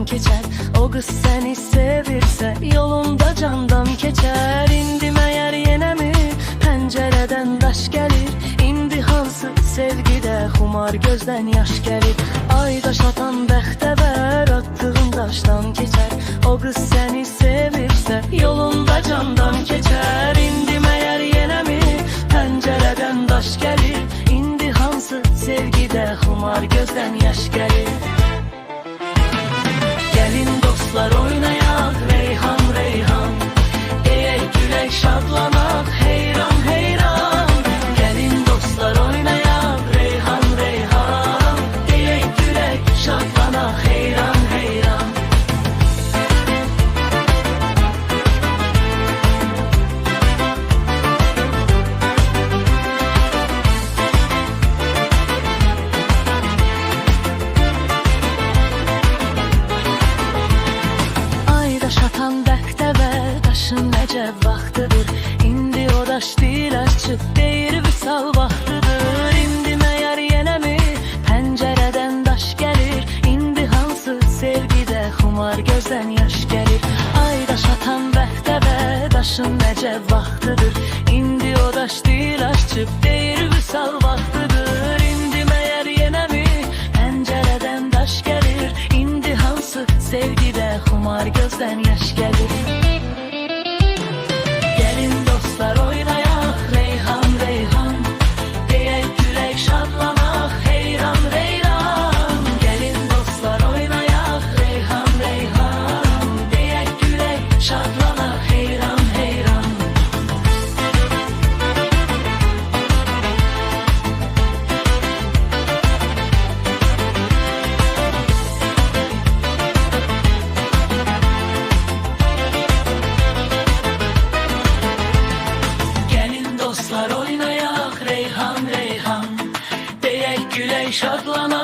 Keçer. O kız seni sevirse yolunda candan keçer. İndi meğer yine mi pencereden daş gelir? İndi hansı sevgide xumar gözden yaş gelir? Aydaş atan bəxtəvər attığın daşdan keçer. O kız seni sevirse yolunda candan keçer. İndi meğer yine mi pencereden daş gelir? İndi hansı sevgide xumar gözden yaş gelir? Gelin dostlar oynayak Reyhan Reyhan, deyək gülək şadlanak heyran heyran. Gelin dostlar oynayak Reyhan Reyhan, deyək gülək şadlanak heyran heyran. Nəcəb vaxtıdır, indi o daş dil açıb deyir vüsal vaxtıdır. İndi məyər yenə mi pəncərədən daş gəlir? İndi hansı sevgidə xumar gözdən yaş gəlir? Aydaş atan bəxtəvə daşın nəcəb vaxtıdır, indi o daş dil açıb deyir vüsal vaxtıdır. İndi məyər yenə mi pəncərədən daş gəlir? İndi hansı sevgidə xumar gözdən yaş gəlir? Dostlar oynayak Reyhan Reyhan, deyək gülək şadlanak.